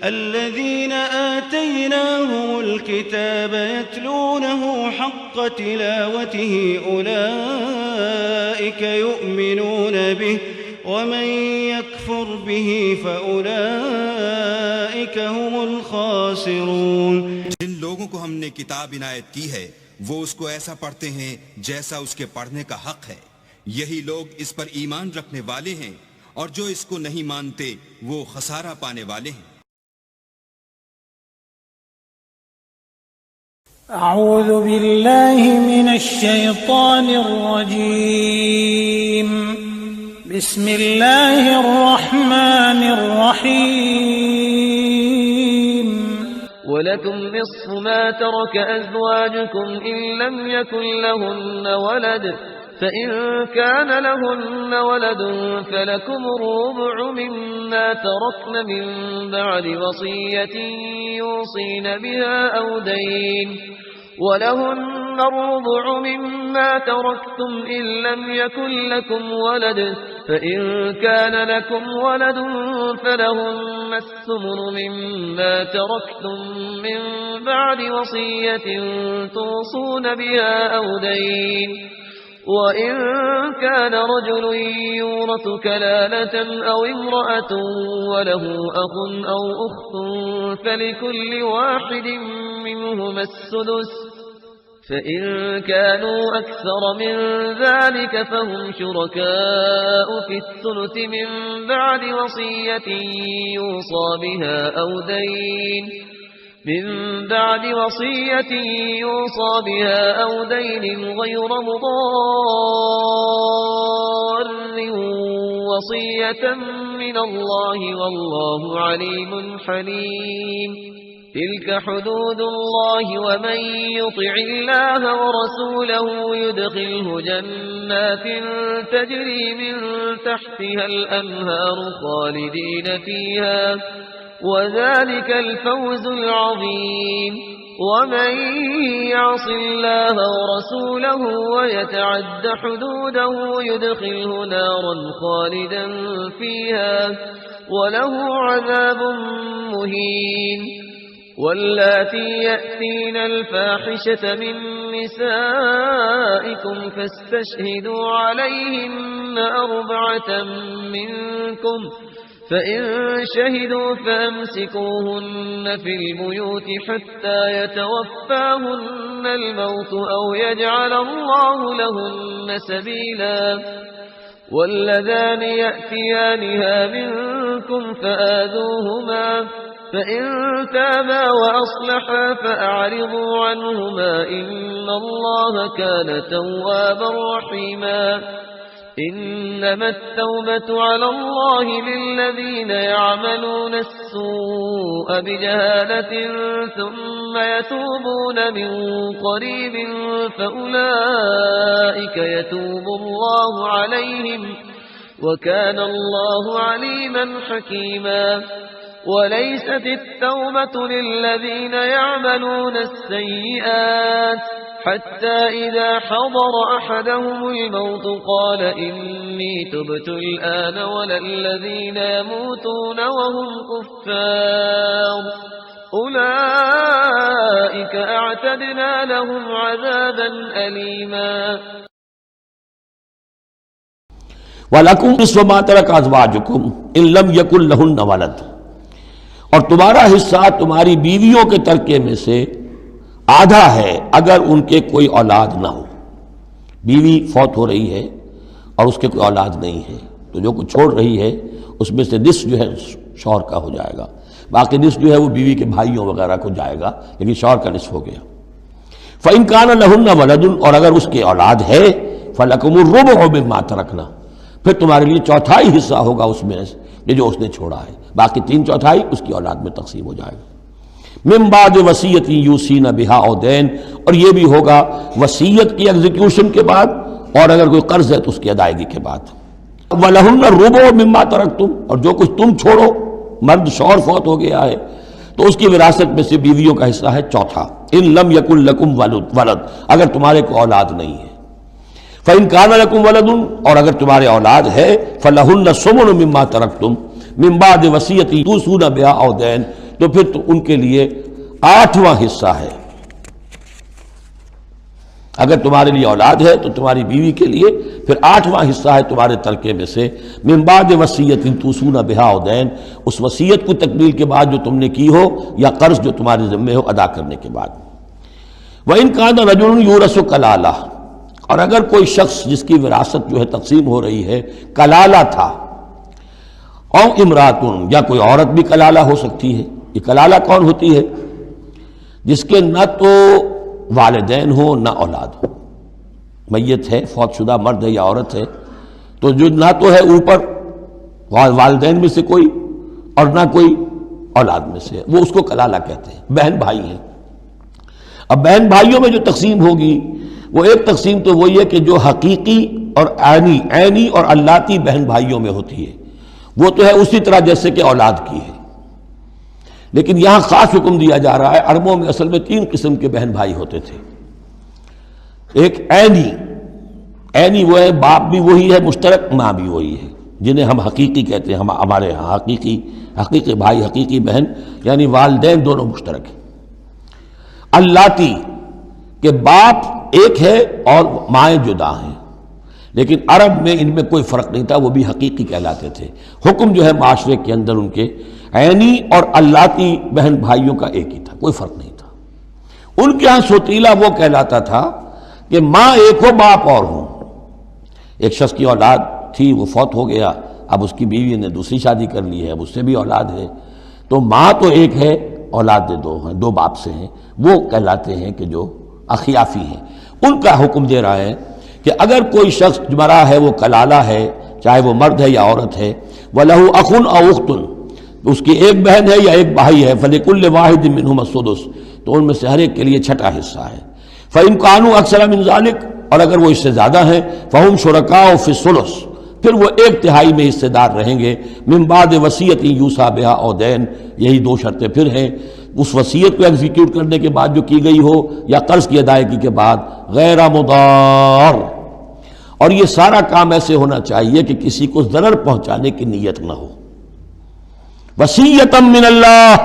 الذين آتيناهم الكتاب يتلونه حق تلاوته أولئك يؤمنون به ومن يكفر به فأولئك هم الخاسرون. جن لوگوں کو ہم نے کتاب عنایت کی ہے وہ اس کو ایسا پڑھتے ہیں جیسا اس کے پڑھنے کا حق ہے، یہی لوگ اس پر ایمان رکھنے والے ہیں، اور جو اس کو نہیں مانتے وہ خسارہ پانے والے ہیں. اعوذ باللہ من الشیطان الرجیم، بسم اللہ الرحمن الرحیم. وَلَكُمْ نِصْفُ مَا تَرَكَ أَزْوَاجُكُمْ إِن لَّمْ يَكُن لَّهُنَّ وَلَدٌ فَإِن كَانَ لَهُنَّ وَلَدٌ فَلَكُمُ الرُّبُعُ مِمَّا تَرَكْنَ مِن بَعْدِ وَصِيَّةٍ يُوصِينَ بِهَا أَوْ دَيْنٍ وَلَهُنَّ الرُّبُعُ مِمَّا تَرَكْتُمْ إِن لَّمْ يَكُن لَّكُمْ وَلَدٌ فَإِن كَانَ لَكُمْ وَلَدٌ فَلَهُنَّ الثُّمُنُ مِمَّا تَرَكْتُم مِّن بَعْدِ وَصِيَّةٍ تُوصُونَ بِهَا أَوْ دَيْنٍ وَإِن كَانَ رَجُلٌ يُورَثُ كَلَالَةً أَوْ امْرَأَةٌ وَلَهُ أَخٌ أَوْ أُخْتٌ فَلِكُلِّ وَاحِدٍ مِّنْهُمَا السُّدُسُ فَإِن كَانُوا أَكْثَرَ مِن ذَلِكَ فَهُمْ شُرَكَاءُ فِي الثُّلُثِ مِن بَعْدِ وَصِيَّةٍ يُوصَى بِهَا أَوْ دَيْنٍ غَيْرَ مُضَارٍّ وَصِيَّةً مِّنَ اللَّهِ وَاللَّهُ عَلِيمٌ حَلِيمٌ. تِلْكَ حُدُودُ اللَّهِ وَمَن يُطِعِ اللَّهَ وَرَسُولَهُ يُدْخِلْهُ جَنَّاتٍ تَجْرِي مِن تَحْتِهَا الْأَنْهَارُ خَالِدِينَ فِيهَا وَذَلِكَ الْفَوْزُ الْعَظِيمُ. وَمَن يَعْصِ اللَّهَ وَرَسُولَهُ وَيَتَعَدَّ حُدُودَهُ يُدْخِلْهُ نَارًا خَالِدًا فِيهَا وَلَهُ عَذَابٌ مُّهِينٌ. وَاللَّاتِي يَأْتِينَ الْفَاحِشَةَ مِن نِّسَائِكُمْ فَاسْتَشْهِدُوا عَلَيْهِنَّ أَرْبَعَةً مِّنكُمْ فَإِن شَهِدُوا فَأَمْسِكُوهُنَّ فِي الْبُيُوتِ حَتَّى يَتَوَفَّاهُنَّ الْمَوْتُ أَوْ يَجْعَلَ اللَّهُ لَهُنَّ سَبِيلًا. وَاللَّذَانِ يَأْتِيَانِهَا مِنكُمْ فَآذُوهُمَا فَإِن تَابَا وَأَصْلَحَا فَأَعْرِضُوا عَنْهُمَا إِنَّ اللَّهَ كَانَ تَوَّابًا رَّحِيمًا. إِنَّمَا التَّوْبَةُ عَلَى اللَّهِ لِلَّذِينَ يَعْمَلُونَ السُّوءَ بِجَهَالَةٍ ثُمَّ يَتُوبُونَ مِن قَرِيبٍ فَأُولَئِكَ يَتُوبُ اللَّهُ عَلَيْهِمْ وَكَانَ اللَّهُ عَلِيمًا حَكِيمًا. وَلَيْسَتِ التَّوْبَةُ لِلَّذِينَ يَعْمَلُونَ السَّيِّئَاتِ حَتَّى إِذَا حَضَرَ أَحَدَهُمُ الْمَوْتُ قَالَ إِنِّي تُبْتُ الْآنَ وَلَا الَّذِينَ يَمُوتُونَ وَهُمْ كُفَّارٌ أُولَئِكَ أَعْتَدْنَا لَهُمْ عَذَابًا أَلِيمًا. وَلَكُمْ نِصْفُ مَا تَرَكَ أَزْوَاجُكُمْ إِن لَّمْ يَكُن لَّهُنَّ وَلَدٌ، اور تمہارا حصہ تمہاری بیویوں کے ترکے میں سے آدھا ہے اگر ان کے کوئی اولاد نہ ہو. بیوی فوت ہو رہی ہے اور اس کے کوئی اولاد نہیں ہے تو جو کچھ چھوڑ رہی ہے اس میں سے نصف جو ہے شوہر کا ہو جائے گا، باقی نصف جو ہے وہ بیوی کے بھائیوں وغیرہ کو جائے گا، لیکن شوہر کا نصف ہو گیا. فَإِن كَانَ لَهُنَّ وَلَدٌ، اور اگر اس کے اولاد ہے فَلَكُمُ الرُّبُعُ مِمَّا تَرَكْنَا، پھر تمہارے لیے چوتھائی حصہ ہوگا اس میں جو اس نے چھوڑا ہے، باقی تین چوتھائی اس کی اولاد میں تقسیم ہو جائے گا. من بعد وصیت یوصین بہا او دین، اور یہ بھی ہوگا وصیت کی ایگزیکیوشن کے بعد، اور اگر کوئی قرض ہے تو اس کی ادائیگی کے بعد. وَلَهُنَّ الرُّبُعُ مِمَّا تَرَكْتُمْ، اور جو کچھ تم چھوڑو، مرد شوہر فوت ہو گیا ہے تو اس کی وراثت میں سے بیویوں کا حصہ ہے چوتھا. ان لم یکن لکم ولد، اگر تمہارے کو اولاد نہیں ہے. فَإِن كَانَ لَكُمْ وَلَدٌ، اور اگر تمہارے اولاد ہے فَلَهُنَّ الثُّمُنُ مِمَّا تَرَكْتُمْ مِن بَعْدِ وَصِيَّةٍ تُوصُونَ بِهَا أَوْ دَيْنٍ، تو پھر تو ان کے لیے 8واں حصہ ہے. اگر تمہارے لیے اولاد ہے تو تمہاری بیوی کے لیے پھر 8واں حصہ ہے تمہارے ترکے میں سے، من بعد وصیت توصون بہا او دین، اس وصیت کو تکمیل کے بعد جو تم نے کی ہو یا قرض جو تمہارے ذمہ ہو ادا کرنے کے بعد. وَإِنْ كَانَ رَجُلٌ يُورَثُ كَلَالَةً، اور اگر کوئی شخص جس کی وراثت جو ہے تقسیم ہو رہی ہے کلالہ تھا، او امراتن، یا کوئی عورت بھی کلالہ ہو سکتی ہے. یہ کلالہ کون ہوتی ہے؟ جس کے نہ تو والدین ہو نہ اولاد ہو، میت ہے، فوت شدہ مرد ہے یا عورت ہے، تو جو نہ تو ہے اوپر والدین میں سے کوئی اور نہ کوئی اولاد میں سے، وہ اس کو کلالہ کہتے ہیں. بہن بھائی ہیں. اب بہن بھائیوں میں جو تقسیم ہوگی وہ ایک تقسیم تو وہی ہے کہ جو حقیقی اور عینی اور اللاتی بہن بھائیوں میں ہوتی ہے، وہ تو ہے اسی طرح جیسے کہ اولاد کی ہے. لیکن یہاں خاص حکم دیا جا رہا ہے. عربوں میں اصل میں 3 قسم کے بہن بھائی ہوتے تھے. ایک عینی وہ ہے، باپ بھی وہی ہے مشترک، ماں بھی وہی ہے، جنہیں ہم حقیقی کہتے ہیں. ہمارے ہاں حقیقی بھائی، حقیقی بہن، یعنی والدین دونوں مشترک ہیں. اللاتی کہ باپ ایک ہے اور مائیں جدا ہیں، لیکن عرب میں ان میں کوئی فرق نہیں تھا، وہ بھی حقیقی کہلاتے تھے. حکم جو ہے معاشرے کے اندر ان کے عینی اور اللاتی بہن بھائیوں کا ایک ہی تھا، کوئی فرق نہیں تھا. ان کے ہاں سوتیلا وہ کہلاتا تھا کہ ماں ایک ہو باپ اور ہوں. ایک شخص کی اولاد تھی، وہ فوت ہو گیا، اب اس کی بیوی نے دوسری شادی کر لی ہے، اب اس سے بھی اولاد ہے، تو ماں تو ایک ہے، اولاد دو ہیں، 2 باپ سے ہیں، وہ کہلاتے ہیں کہ جو اخیافی ہیں. ان کا حکم دے رہا ہے کہ اگر کوئی شخص مرا ہے وہ کلالہ ہے، چاہے وہ مرد ہے یا عورت ہے، وَلَهُ أَخٌ أَوْ أُخْتٌ، اس کی ایک بہن ہے یا ایک بھائی ہے، فَلِكُلِّ وَاحِدٍ مِّنْهُمَا السُّدُسُ، تو ان میں سے ہر ایک کے لیے 6واں حصہ ہے. فَإِنْ كَانُوا أَكْثَرَ مِنْ ذَلِكَ، اور اگر وہ اس سے زیادہ ہیں، فَهُمْ شُرَكَاءُ فِي الثُّلُثِ، پھر وہ 1/3 میں حصے دار رہیں گے. من بعد وصیت یوصی بہا او دین، یہی 2 شرطیں پھر ہیں. اس وصیت کو ایگزیکیوٹ کرنے کے بعد جو کی گئی ہو یا قرض کی ادائیگی کے بعد، غیر مضار، اور یہ سارا کام ایسے ہونا چاہیے کہ کسی کو ضرر پہنچانے کی نیت نہ ہو. وصیۃ من اللہ،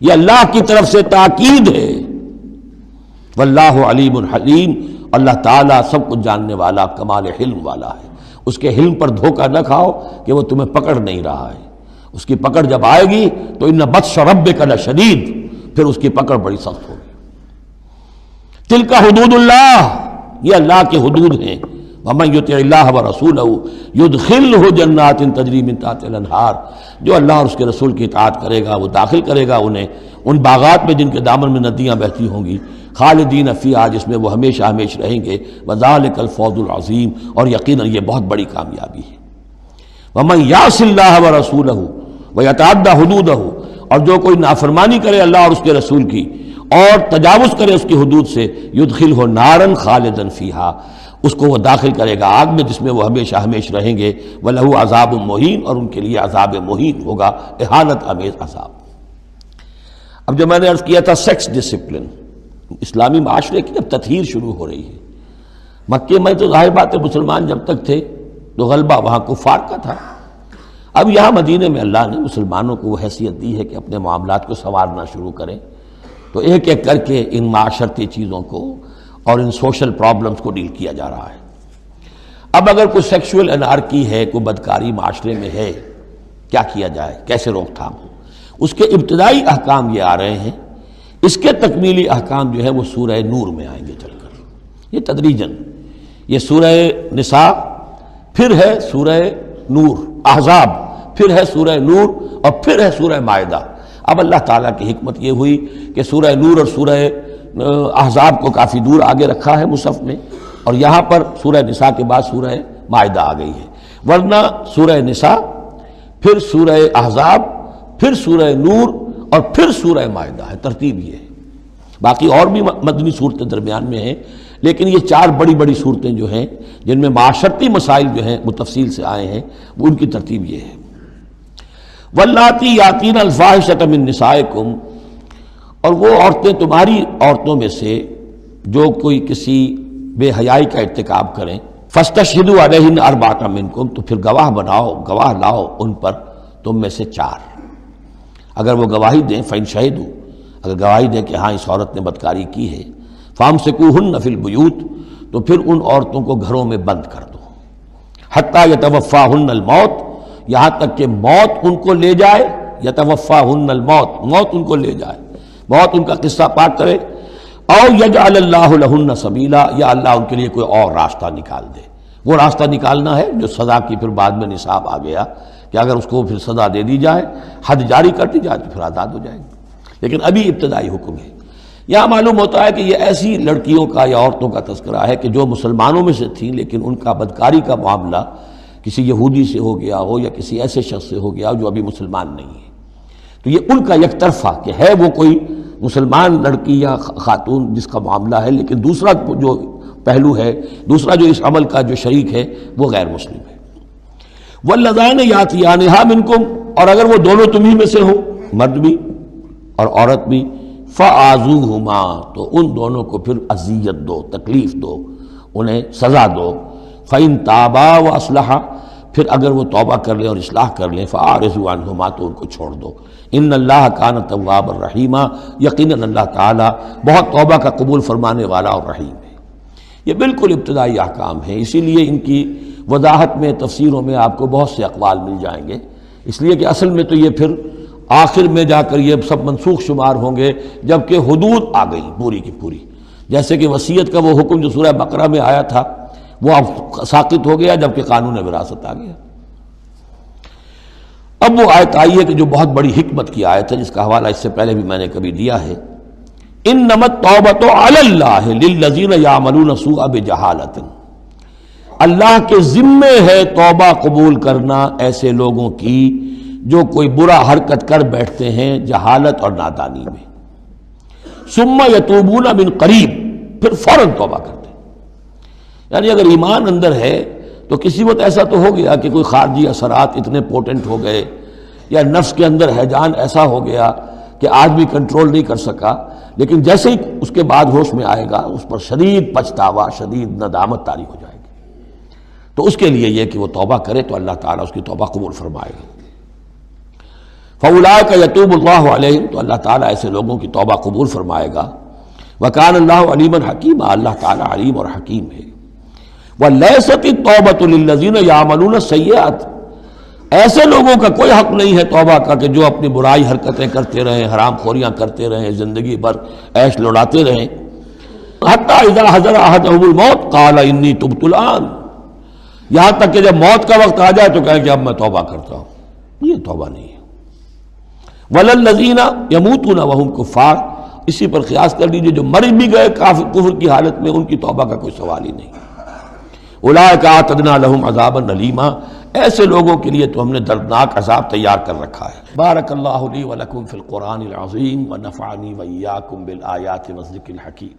یہ اللہ کی طرف سے تاکید ہے. واللہ علیم حلیم، اللہ تعالیٰ سب کچھ جاننے والا، کمال حلم والا ہے. اس کے حلم پر دھوکہ نہ کھاؤ کہ وہ تمہیں پکڑ نہیں رہا ہے. اس کی پکڑ جب آئے گی تو ان بطش ربک لشدید، پھر اس کی پکڑ بڑی سخت ہوگی. تلک حدود اللہ، یہ اللہ کے حدود ہیں. ومن یطع اللہ ورسولہ یدخلہ جنات تجری من تحتہا الانہار، جو اللہ اور اس کے رسول کی اطاعت کرے گا وہ داخل کرے گا انہیں ان باغات میں جن کے دامن میں ندیاں بہتی ہوں گی، خالدین فیہا، جس میں وہ ہمیشہ ہمیشہ رہیں گے. وذالک الفوز العظیم، اور یقیناً یہ بہت بڑی کامیابی ہے. ومن یعص اللہ ورسولہ ویتعدی حدودہ، اور جو کوئی نافرمانی کرے اللہ اور اس کے رسول کی اور تجاوز کرے اس کی حدود سے، یدخلہ نارا خالدا فیہا، اس کو وہ داخل کرے گا آگ میں جس میں وہ ہمیشہ ہمیشہ رہیں گے. وَلَهُ عذاب مہین، اور ان کے لیے عذاب مہین ہوگا، اہانت آمیز عذاب. اب جو میں نے عرض کیا تھا سیکس ڈسپلن، اسلامی معاشرے کی اب تطہیر شروع ہو رہی ہے. مکے میں تو ظاہر بات ہے مسلمان جب تک تھے تو غلبہ وہاں کفار کا تھا. اب یہاں مدینے میں اللہ نے مسلمانوں کو وہ حیثیت دی ہے کہ اپنے معاملات کو سنوارنا شروع کریں، تو ایک ایک کر کے ان معاشرتی چیزوں کو اور ان سوشل پرابلمز کو ڈیل کیا جا رہا ہے. اب اگر کوئی سیکشول انارکی ہے، کوئی بدکاری معاشرے میں ہے، کیا کیا جائے، کیسے روک تھام ہو، اس کے ابتدائی احکام یہ آ رہے ہیں. اس کے تکمیلی احکام جو ہے وہ سورہ نور میں آئیں گے چل کر، یہ تدریجاً. یہ سورہ نساء، پھر ہے سورہ نور، احزاب، پھر ہے سورہ نور، اور پھر ہے سورہ مائدہ. اب اللہ تعالیٰ کی حکمت یہ ہوئی کہ سورہ نور اور سورہ احزاب کو کافی دور آگے رکھا ہے مصحف میں، اور یہاں پر سورہ نساء کے بعد سورہ مائدہ آ گئی ہے. ورنہ سورہ نساء، پھر سورہ احزاب، پھر سورہ نور، اور پھر سورہ مائدہ ہے. ترتیب یہ ہے. باقی اور بھی مدنی صورتیں درمیان میں ہیں، لیکن یہ 4 بڑی بڑی صورتیں جو ہیں جن میں معاشرتی مسائل جو ہیں وہ تفصیل سے آئے ہیں، وہ ان کی ترتیب یہ ہے. واللاتی یاتین الفاحشۃ من نسائکم، اور وہ عورتیں تمہاری عورتوں میں سے جو کوئی کسی بے حیائی کا ارتکاب کریں، فاستشہدوا علیہن اربعۃ منکم، تو پھر گواہ بناؤ، گواہ لاؤ ان پر تم میں سے 4. اگر وہ گواہی دیں فَإِن شَهِدُوا، اگر گواہی دیں کہ ہاں اس عورت نے بدکاری کی ہے، فَأَمْسِكُوهُنَّ فِي الْبُيُوتِ، تو پھر ان عورتوں کو گھروں میں بند کر دو، حَتَّى يَتَوَفَّاهُنَّ الْمَوْتُ، یہاں تک کہ موت ان کو لے جائے، يَتَوَفَّاهُنَّ الْمَوْتُ، موت ان کو لے جائے، موت ان کا قصہ پاک کرے، او يَجْعَلَ اللَّهُ لَهُنَّ سَبِيلًا، یا اللہ ان کے لیے کوئی اور راستہ نکال دے۔ وہ راستہ نکالنا ہے جو سزا کی پھر بعد میں نصاب آ گیا کہ اگر اس کو پھر سزا دے دی جائے، حد جاری کر دی جائے تو پھر آزاد ہو جائے گی، لیکن ابھی ابتدائی حکم ہے۔ یہاں معلوم ہوتا ہے کہ یہ ایسی لڑکیوں کا یا عورتوں کا تذکرہ ہے کہ جو مسلمانوں میں سے تھیں لیکن ان کا بدکاری کا معاملہ کسی یہودی سے ہو گیا ہو یا کسی ایسے شخص سے ہو گیا ہو جو ابھی مسلمان نہیں ہے، تو یہ ان کا یک طرفہ کہ ہے وہ کوئی مسلمان لڑکی یا خاتون جس کا معاملہ ہے، لیکن دوسرا جو پہلو ہے، دوسرا جو اس عمل کا جو شریک ہے وہ غیر مسلم ہے۔ واللذان یاتیانھا منکم، اور اگر وہ دونوں تمہیں میں سے ہوں، مرد بھی اور عورت بھی، فآذوہما، تو ان دونوں کو پھر اذیت دو، تکلیف دو، انہیں سزا دو۔ فإن تابا واصلحا، پھر اگر وہ توبہ کر لیں اور اصلاح کر لیں، فاعرضوا عنہما، تو ان کو چھوڑ دو۔ ان اللہ کان توابا رحیما، یقیناً اللہ تعالیٰ بہت توبہ کا قبول فرمانے والا اور رحیم ہے۔ یہ بالکل ابتدائی احکام ہیں، اسی لیے ان کی وضاحت میں تفسیروں میں آپ کو بہت سے اقوال مل جائیں گے، اس لیے کہ اصل میں تو یہ پھر آخر میں جا کر یہ سب منسوخ شمار ہوں گے جبکہ حدود آ گئی پوری کی پوری، جیسے کہ وصیت کا وہ حکم جو سورہ بقرہ میں آیا تھا وہ اب ساقط ہو گیا جبکہ قانون وراثت آ گیا۔ اب وہ آیت آئی ہے کہ جو بہت بڑی حکمت کی آیت ہے، جس کا حوالہ اس سے پہلے بھی میں نے کبھی دیا ہے، انما التوبۃ علی اللہ للذین یعملون السوء بجہالۃ، اللہ کے ذمے ہے توبہ قبول کرنا ایسے لوگوں کی جو کوئی برا حرکت کر بیٹھتے ہیں جہالت اور نادانی میں، ثم یتوبون من قریب، پھر فوراً توبہ کرتے ہیں۔ یعنی اگر ایمان اندر ہے تو کسی وقت ایسا تو ہو گیا کہ کوئی خارجی اثرات اتنے پوٹنٹ ہو گئے یا نفس کے اندر ہیجان ایسا ہو گیا کہ آدمی کنٹرول نہیں کر سکا، لیکن جیسے ہی اس کے بعد ہوش میں آئے گا اس پر شدید پچھتاوا، شدید ندامت طاری ہو جائے گی، تو اس کے لیے یہ کہ وہ توبہ کرے تو اللہ تعالیٰ اس کی توبہ قبول فرمائے گا۔ فَأُولَٰئِكَ يَتُوبُ اللَّهُ عَلَيْهِمْ، تو اللہ تعالیٰ ایسے لوگوں کی توبہ قبول فرمائے گا۔ وَكَانَ اللَّهُ عَلِيمًا حَكِيمًا، اللہ تعالیٰ علیم اور حکیم ہے۔ وَلَيْسَتِ التَّوْبَةُ لِلَّذِينَ يَعْمَلُونَ السَّيِّئَاتِ، ایسے لوگوں کا کوئی حق نہیں ہے توبہ کا کہ جو اپنی برائی حرکتیں کرتے رہیں، حرام خوریاں کرتے رہیں، زندگی بھر عیش لڑاتے رہیں۔ حتیٰ اذا حضر احدهم الموت قال انی تبت الآن، یہاں تک کہ جب موت کا وقت آ جائے تو کہیں کہ اب میں توبہ کرتا ہوں، یہ توبہ نہیں ہے۔ وَلَلَّذِينَ يَمُوتُونَ وَهُمْ كُفَّارٌ، اسی پر قیاس کر لیجئے جو مر بھی گئے کفر کی حالت میں، ان کی توبہ کا کوئی سوال ہی نہیں۔ اولئک اعتدنا لهم عذابا الیما، ایسے لوگوں کے لیے تو ہم نے دردناک عذاب تیار کر رکھا ہے۔ بارک اللہ لی ولکم فی القرآن العظیم ونفعنی وإیاکم بالآیات والذکر الحکیم۔